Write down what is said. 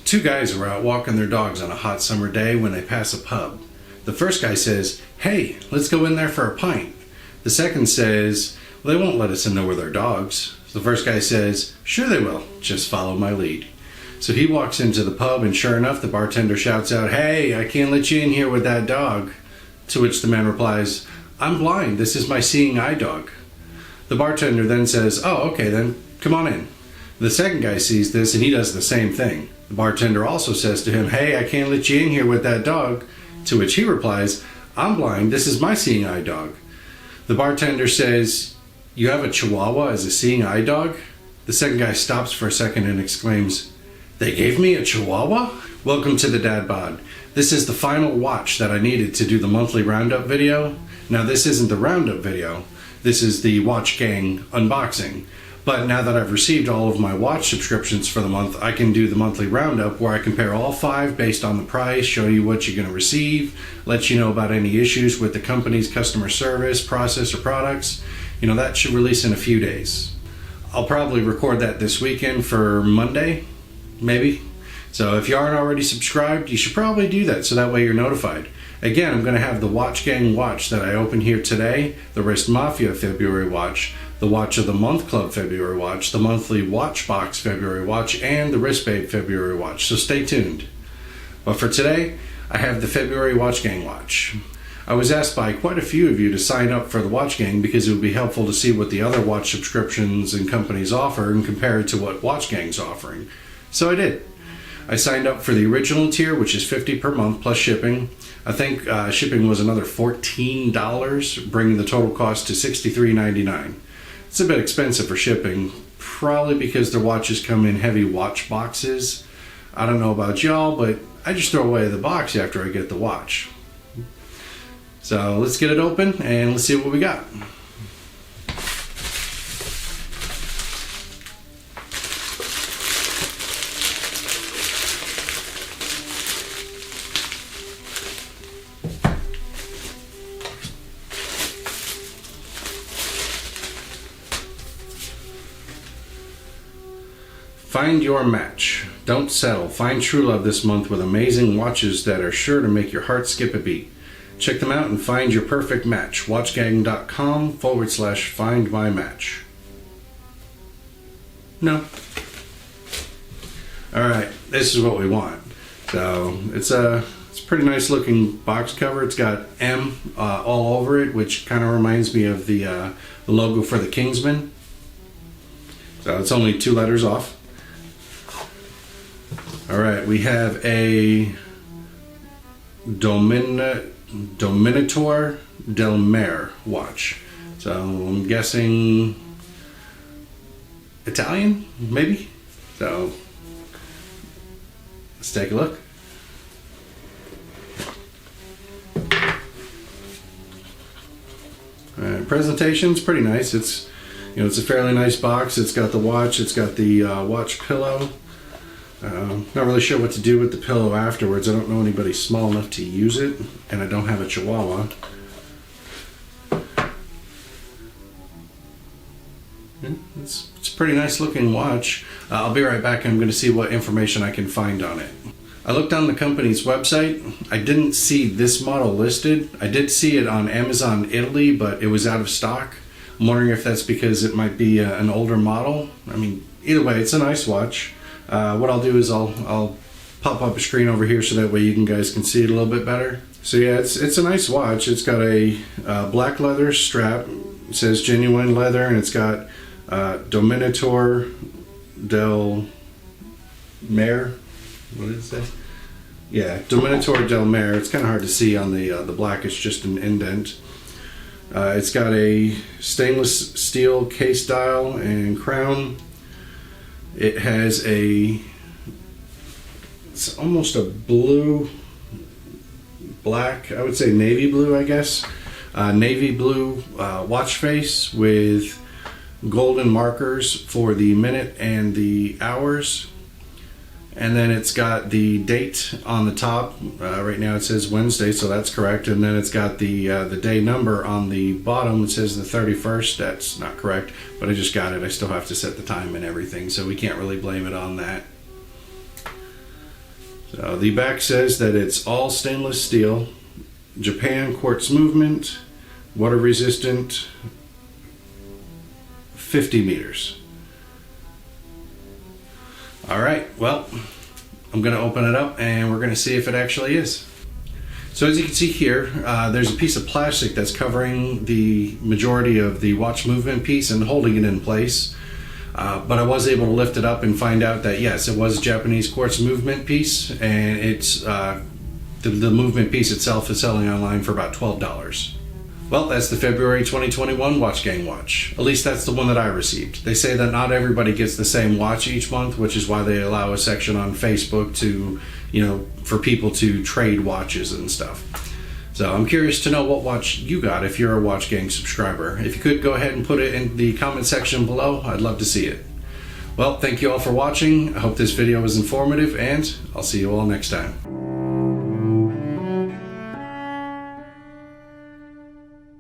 Two guys were out walking their dogs on a hot summer day when they pass a pub. The first guy says, "Hey, let's go in there for a pint." The second says, "Well, they won't let us in there with our dogs." The first guy says, "Sure they will, just follow my lead." So he walks into the pub, and sure enough, the bartender shouts out, "Hey, I can't let you in here with that dog." To which the man replies, "I'm blind, this is my seeing eye dog." The bartender then says, "Oh, okay then, come on in." The second guy sees this and he does the same thing. The bartender also says to him, "Hey, I can't let you in here with that dog." To which he replies, "I'm blind, this is my seeing eye dog." The bartender says, "You have a Chihuahua as a seeing eye dog?" The second guy stops for a second and exclaims, "They gave me a Chihuahua?" Welcome to the Dad Bod. This is the final watch that I needed to do the monthly roundup video. Now this isn't the roundup video, this is the Watch Gang unboxing. But now that I've received all of my watch subscriptions for the month, I can do the monthly roundup where I compare all five based on the price, show you what you're going to receive, let you know about any issues with the company's customer service, process, or products. You know, that should release in a few days. I'll probably record that this weekend for Monday, maybe. So if you aren't already subscribed, you should probably do that so that way you're notified. Again, I'm going to have the Watch Gang watch that I opened here today, the Wrist Mafia February watch, the Watch of the Month Club February watch, the monthly Watch Box February watch, and the Wrist Babe February watch, so stay tuned. But for today, I have the February Watch Gang watch. I was asked by quite a few of you to sign up for the Watch Gang because it would be helpful to see what the other watch subscriptions and companies offer and compare it to what Watch Gang's offering. So I did. I signed up for the original tier, which is $50 per month plus shipping. I think shipping was another $14, bringing the total cost to $63.99. It's a bit expensive for shipping, probably because their watches come in heavy watch boxes. I don't know about y'all, but I just throw away the box after I get the watch. So let's get it open and let's see what we got. Find your match. Don't settle. Find true love this month with amazing watches that are sure to make your heart skip a beat. Check them out and find your perfect match. Watchgang.com/find my match. No. Alright, this is what we want. So it's a pretty nice looking box cover. It's got M all over it, which kind of reminds me of the logo for the Kingsman. So it's only 2 letters off. All right, we have a Dominator del Mare watch. So I'm guessing Italian, maybe? So let's take a look. Presentation's pretty nice. It's, you know, it's a fairly nice box. It's got the watch. It's got the watch pillow. Not really sure what to do with the pillow afterwards. I don't know anybody small enough to use it, and I don't have a Chihuahua. It's a pretty nice looking watch. I'll be right back and I'm going to see what information I can find on it. I looked on the company's website. I didn't see this model listed. I did see it on Amazon Italy, but it was out of stock. I'm wondering if that's because it might be an older model. I mean, either way, it's a nice watch. What I'll do is I'll pop up a screen over here so that way you guys can see it a little bit better. So yeah, it's a nice watch. It's got a black leather strap. It says genuine leather, and it's got Dominator del Mare. What did it say? Yeah, Dominator del Mare. It's kind of hard to see on the black. It's just an indent. It's got a stainless steel case dial and crown. It has it's almost a blue, black, I would say navy blue, I guess. Navy blue watch face with golden markers for the minute and the hours. And then it's got the date on the top. Right now it says Wednesday, so that's correct. And then it's got the day number on the bottom. It says the 31st. That's not correct, but I just got it. I still have to set the time and everything, so we can't really blame it on that. So the back says that it's all stainless steel, Japan quartz movement, water resistant, 50 meters. All right, well, I'm going to open it up and we're going to see if it actually is. So as you can see here, there's a piece of plastic that's covering the majority of the watch movement piece and holding it in place. But I was able to lift it up and find out that yes, it was a Japanese quartz movement piece, and it's the movement piece itself is selling online for about $12. Well, that's the February 2021 Watch Gang watch. At least that's the one that I received. They say that not everybody gets the same watch each month, which is why they allow a section on Facebook to, for people to trade watches and stuff. So I'm curious to know what watch you got if you're a Watch Gang subscriber. If you could go ahead and put it in the comment section below, I'd love to see it. Well, thank you all for watching. I hope this video was informative, and I'll see you all next time.